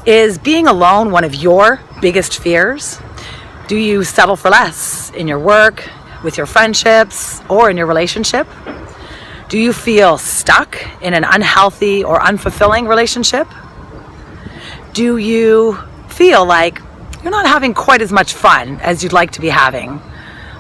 Is being alone one of your biggest fears? Do you settle for less in your work, with your friendships, or in your relationship? Do you feel stuck in an unhealthy or unfulfilling relationship? Do you feel like you're not having quite as much fun as you'd like to be having?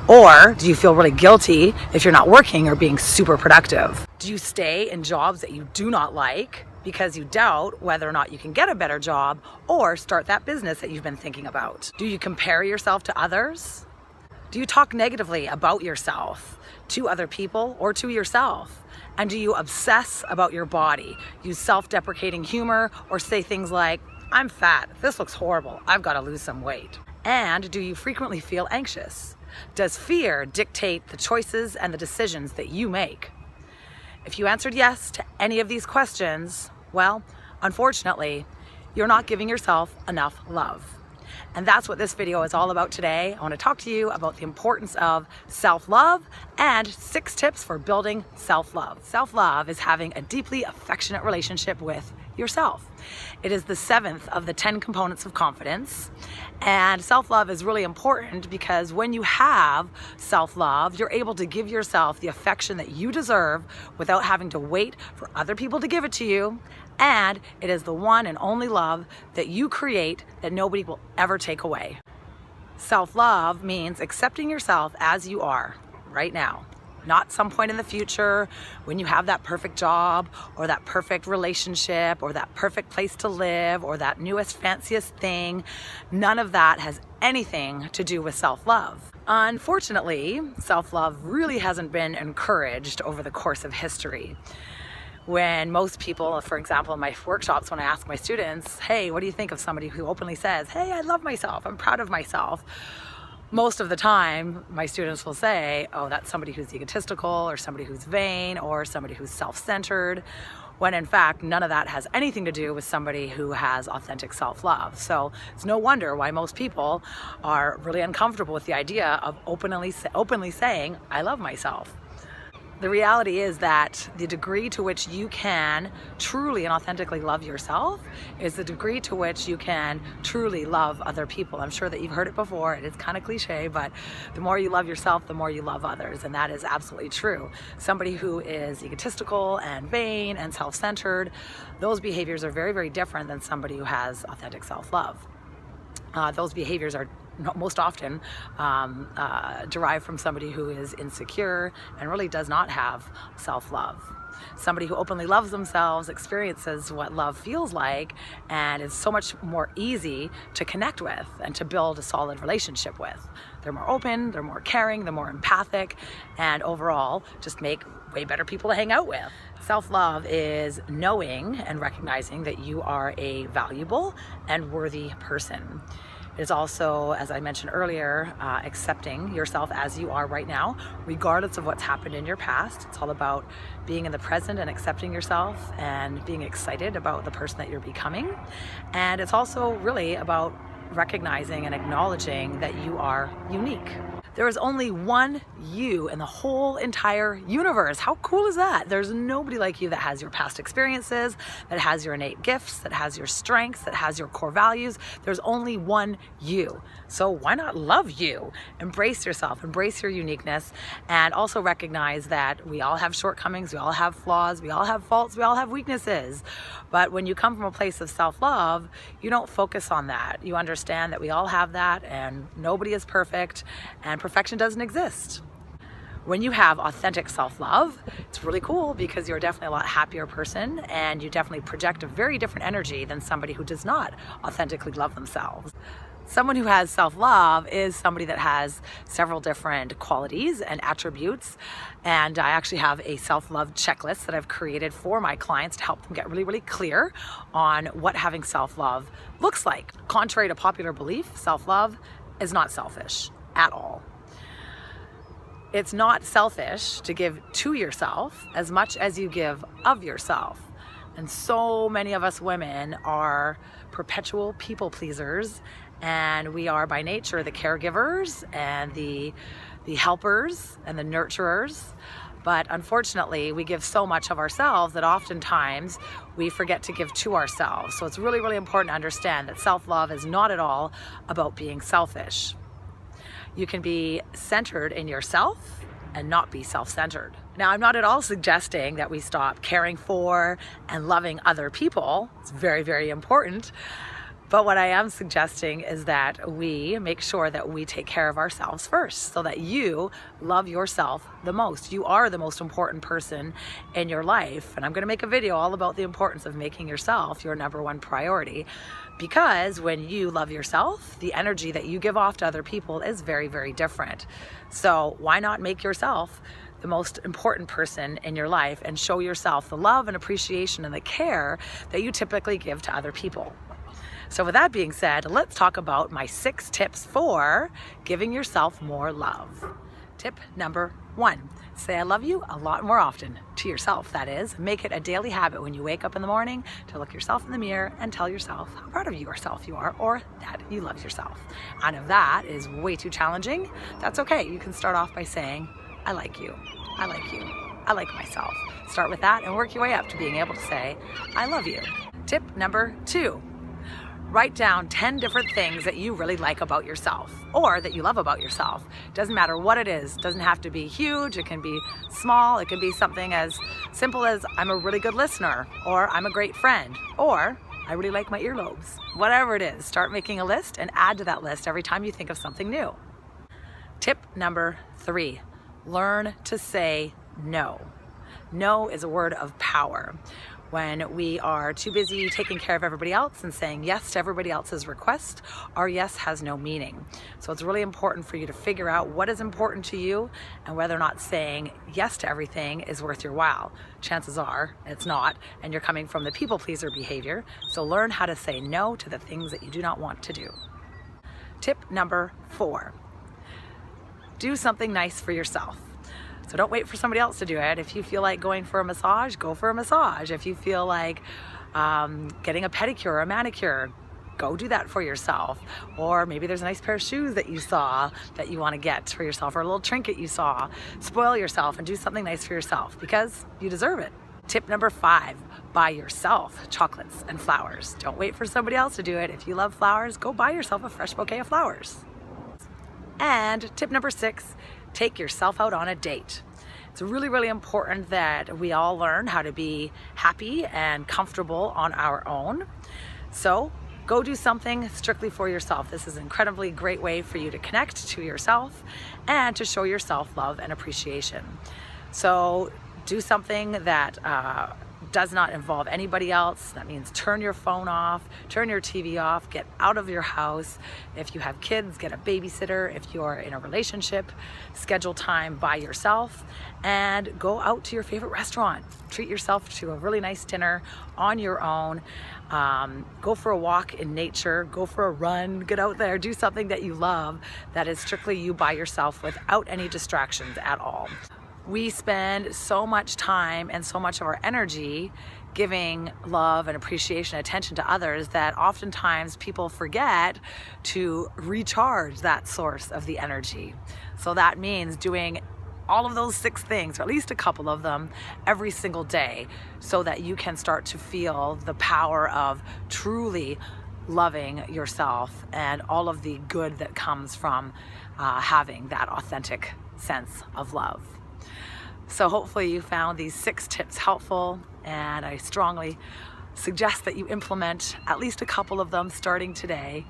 Or do you feel really guilty if you're not working or being super productive? Do you stay in jobs that you do not like because you doubt whether or not you can get a better job or start that business that you've been thinking about? Do you compare yourself to others? Do you talk negatively about yourself to other people or to yourself? And do you obsess about your body, use self-deprecating humor, or say things like, "I'm fat, this looks horrible, I've got to lose some weight"? And do you frequently feel anxious? Does fear dictate the choices and the decisions that you make? If you answered yes to any of these questions, well, unfortunately, you're not giving yourself enough love. And that's what this video is all about today. I want to talk to you about the importance of self-love and 6 tips for building self-love. Self-love is having a deeply affectionate relationship with yourself. It is the 7th of the 10 components of confidence. And self-love is really important because when you have self-love, you're able to give yourself the affection that you deserve without having to wait for other people to give it to you. And it is the one and only love that you create that nobody will ever take away. Self-love means accepting yourself as you are right now. Not some point in the future when you have that perfect job or that perfect relationship or that perfect place to live or that newest, fanciest thing. None of that has anything to do with self-love. Unfortunately, self-love really hasn't been encouraged over the course of history. When most people, for example, in my workshops, when I ask my students, "Hey, what do you think of somebody who openly says, 'Hey, I love myself, I'm proud of myself'?" Most of the time, my students will say, "Oh, that's somebody who's egotistical or somebody who's vain or somebody who's self-centered," when in fact, none of that has anything to do with somebody who has authentic self-love. So it's no wonder why most people are really uncomfortable with the idea of openly saying, "I love myself." The reality is that the degree to which you can truly and authentically love yourself is the degree to which you can truly love other people. I'm sure that you've heard it before, and it's kind of cliche, but the more you love yourself, the more you love others, and that is absolutely true. Somebody who is egotistical and vain and self-centered, those behaviors are very, very different than somebody who has authentic self-love. Those behaviors are most often derived from somebody who is insecure and really does not have self-love. Somebody who openly loves themselves experiences what love feels like and is so much more easy to connect with and to build a solid relationship with. They're more open, they're more caring, they're more empathic, and overall just make way better people to hang out with. Self-love is knowing and recognizing that you are a valuable and worthy person. It is also, as I mentioned earlier, accepting yourself as you are right now, regardless of what's happened in your past. It's all about being in the present and accepting yourself and being excited about the person that you're becoming. And it's also really about recognizing and acknowledging that you are unique. There is only one you in the whole entire universe. How cool is that? There's nobody like you that has your past experiences, that has your innate gifts, that has your strengths, that has your core values. There's only one you. So why not love you? Embrace yourself, embrace your uniqueness, and also recognize that we all have shortcomings, we all have flaws, we all have faults, we all have weaknesses. But when you come from a place of self-love, you don't focus on that. You understand that we all have that and nobody is perfect and perfection doesn't exist. When you have authentic self-love, it's really cool because you're definitely a lot happier person and you definitely project a very different energy than somebody who does not authentically love themselves. Someone who has self-love is somebody that has several different qualities and attributes, and I actually have a self-love checklist that I've created for my clients to help them get really, really clear on what having self-love looks like. Contrary to popular belief, self-love is not selfish at all. It's not selfish to give to yourself as much as you give of yourself. And so many of us women are perpetual people pleasers, and we are by nature the caregivers and the helpers and the nurturers. But unfortunately, we give so much of ourselves that oftentimes we forget to give to ourselves. So it's really, really important to understand that self-love is not at all about being selfish. You can be centered in yourself and not be self-centered. Now, I'm not at all suggesting that we stop caring for and loving other people. It's very, very important. But what I am suggesting is that we make sure that we take care of ourselves first, so that you love yourself the most. You are the most important person in your life. And I'm going to make a video all about the importance of making yourself your number one priority, because when you love yourself, the energy that you give off to other people is very, very different. So why not make yourself the most important person in your life and show yourself the love and appreciation and the care that you typically give to other people? So with that being said, let's talk about my 6 tips for giving yourself more love. Tip number 1, say I love you a lot more often, to yourself that is. Make it a daily habit when you wake up in the morning to look yourself in the mirror and tell yourself how proud of yourself you are, or that you love yourself. And if that is way too challenging, that's okay. You can start off by saying, I like you, I like you, I like myself. Start with that and work your way up to being able to say, I love you. Tip number 2. Write down 10 different things that you really like about yourself, or that you love about yourself. Doesn't matter what it is. Doesn't have to be huge. It can be small. It can be something as simple as I'm a really good listener, or I'm a great friend, or I really like my earlobes. Whatever it is, start making a list and add to that list every time you think of something new. Tip number 3, learn to say no. No is a word of power. When we are too busy taking care of everybody else and saying yes to everybody else's request, our yes has no meaning. So it's really important for you to figure out what is important to you and whether or not saying yes to everything is worth your while. Chances are it's not, and you're coming from the people pleaser behavior. So learn how to say no to the things that you do not want to do. Tip number 4, do something nice for yourself. So don't wait for somebody else to do it. If you feel like going for a massage, go for a massage. If you feel like getting a pedicure or a manicure, go do that for yourself. Or maybe there's a nice pair of shoes that you saw that you want to get for yourself, or a little trinket you saw. Spoil yourself and do something nice for yourself, because you deserve it. Tip number 5, buy yourself chocolates and flowers. Don't wait for somebody else to do it. If you love flowers, go buy yourself a fresh bouquet of flowers. And tip number 6, take yourself out on a date. It's really, really important that we all learn how to be happy and comfortable on our own. So go do something strictly for yourself. This is an incredibly great way for you to connect to yourself and to show yourself love and appreciation. So do something that does not involve anybody else. That means turn your phone off, turn your TV off, get out of your house. If you have kids, get a babysitter. If you're in a relationship, schedule time by yourself and go out to your favorite restaurant. Treat yourself to a really nice dinner on your own. Go for a walk in nature, go for a run, get out there, do something that you love that is strictly you by yourself without any distractions at all. We spend so much time and so much of our energy giving love and appreciation and attention to others that oftentimes people forget to recharge that source of the energy. So that means doing all of those 6 things, or at least a couple of them, every single day, so that you can start to feel the power of truly loving yourself and all of the good that comes from having that authentic sense of love. So hopefully you found these 6 tips helpful, and I strongly suggest that you implement at least a couple of them starting today,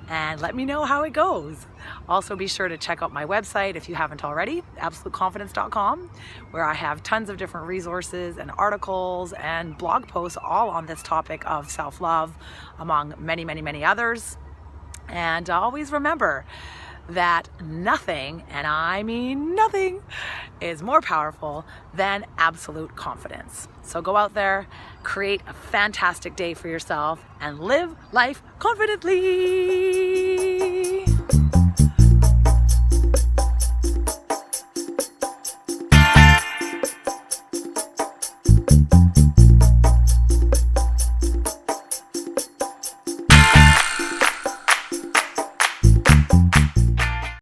and let me know how it goes. Also be sure to check out my website if you haven't already, absoluteconfidence.com, where I have tons of different resources and articles and blog posts all on this topic of self-love, among many, many, many others. And always remember that nothing, and I mean nothing, is more powerful than absolute confidence. So go out there, create a fantastic day for yourself, and live life confidently.